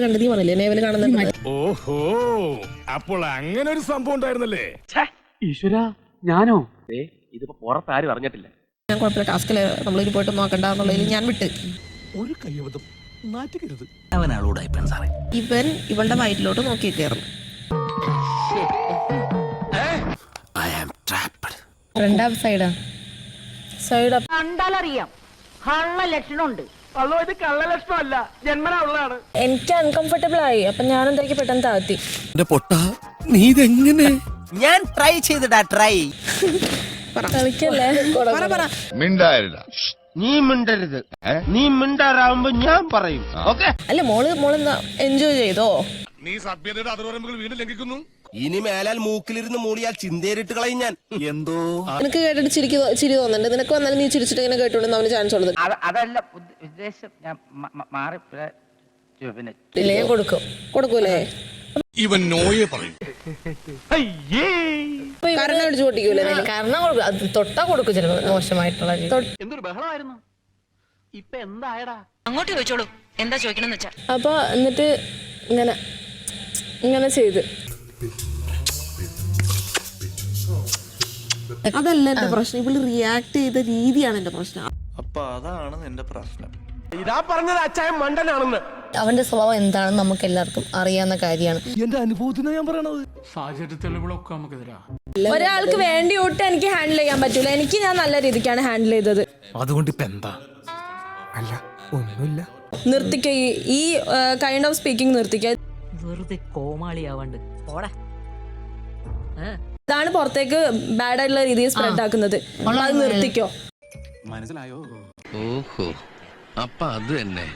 കണ്ടത് നീ പറഞ്ഞില്ലേ നേവല് കാണുന്നുണ്ട്. ഓഹോ, അപ്പോൾ അങ്ങനെ ഒരു സംഭവം ഉണ്ടായിരുന്നല്ലേ? ഈശ്വരാ, ഞാനോ? ഇതിപ്പോ പുറത്ത് ആരും അറിഞ്ഞിട്ടില്ല. ഞാൻ കുഴപ്പമില്ല, ടാസ്കില് നമ്മളിനി പോയിട്ട് നോക്കണ്ട എന്നുള്ളതിൽ ഞാൻ വിട്ട്. ഒരു കയ്യബദ്ധം നാറ്റുകരുത്. ഇവൻ ഇവളുടെ വയറ്റിലോട്ട് നോക്കിയിട്ടായിരുന്നു. രണ്ടാം സൈഡാ സൈഡ് കണ്ടാലറിയാം കള്ള ലക്ഷണമുണ്ട്. അല്ലോ, ഇത് കള്ളലക്ഷണമല്ല, ജന്മനാ ഉള്ളതാണ്. എനിക്ക് അൺകംഫർട്ടബിൾ ആയി. അപ്പൊ ഞാൻ എന്താക്കി പെട്ടെന്ന് താഴ്ത്തി. നീ ഇതെങ്ങനെ? ഞാൻ ട്രൈ ചെയ്തിടാ ട്രൈ. കളിക്കല്ലേ? മിണ്ടായിരുന്ന നീ മിണ്ടരുത്. നീ മിണ്ടാറാവുമ്പോ ഞാൻ പറയും. ഓക്കെ? അല്ല മോളെന്താ എൻജോയ് ചെയ്തോ? നീ സഭ്യതയുടെ അതിർവരമ്പുകൾ വീണ്ടും ലംഘിക്കുന്നു. ഇനി മേലാൽ മൂക്കിലിരുന്ന് മൂളിയാൽ ചിന്തേറിട്ട് കളയും ഞാൻ. എന്തോ നിനക്ക് കേട്ടിട്ട് ചിരി തോന്നുന്നുണ്ട്. നിനക്ക് വന്നാലും നീ ചിരിച്ചിട്ട് ഇങ്ങനെ കേട്ടോണ്ട് അവന് ചാൻസ് ഉള്ളത്. അതല്ല ഉദ്ദേശം. ഞാൻ മാറി പിന്നെ ഇല്ല, ഞാൻ കൊടുക്കൂലേ? ഇവൻ നോയെ പറയും. കരണ പിടിച്ചു പൊട്ടിക്കൂലേ? കാരണം അത് തൊട്ടാ കൊടുക്കും ചിലപ്പോ മോശമായിട്ടുള്ള എന്തൊരു ബഹളമായിരുന്നു. ഇപ്പൊ എന്തായടാ? അങ്ങോട്ട് ചോദിച്ചോളൂ, എന്താ ചോദിക്കണമെന്ന് വെച്ചാ. അപ്പൊ എന്നിട്ട് ഇങ്ങനെ ചെയ്ത്. അതല്ല എന്റെ പ്രശ്നം, ഇവള് റിയാക്ട് ചെയ്ത രീതിയാണ് എന്റെ പ്രശ്നം. അപ്പൊ അതാണ് നിന്റെ പ്രശ്നം. ഇതാ പറഞ്ഞത് അച്ചായൻ മണ്ടനാണെന്ന്. അവന്റെ സ്വഭാവം എന്താണെന്ന് നമുക്ക് എല്ലാവർക്കും അറിയാവുന്ന കാര്യമാണ്. എന്റെ അനുഭവത്തിന് ഞാൻ പറയണത്. സാഹചര്യ തെളിവുകളൊക്കെ നമുക്കെതിരാ. ഒരാൾക്ക് വേണ്ടി ഒട്ട് എനിക്ക് ഹാൻഡിൽ ചെയ്യാൻ പറ്റൂല. ഞാൻ നല്ല രീതിക്കാണ് ഹാൻഡിൽ ചെയ്തത്. അതുകൊണ്ട് ഇപ്പൊ എന്താ? അല്ല, ഒന്നുമില്ല. നിർത്തിക്ക ഈ കൈൻഡ് ഓഫ് സ്പീക്കിംഗ് നിർത്തിക്ക. വെറുതെ കോമാളിയാവാണ്ട് പോടാ. ഇതാണ് പുറത്തേക്ക് ബാഡ് ആയിട്ടുള്ള രീതിയിൽ സ്പ്രെഡ് ആക്കുന്നത്. അത് നിർത്തിക്കോ. മനസ്സിലായോ? ഓഹോ, അപ്പൊ അത് തന്നെ.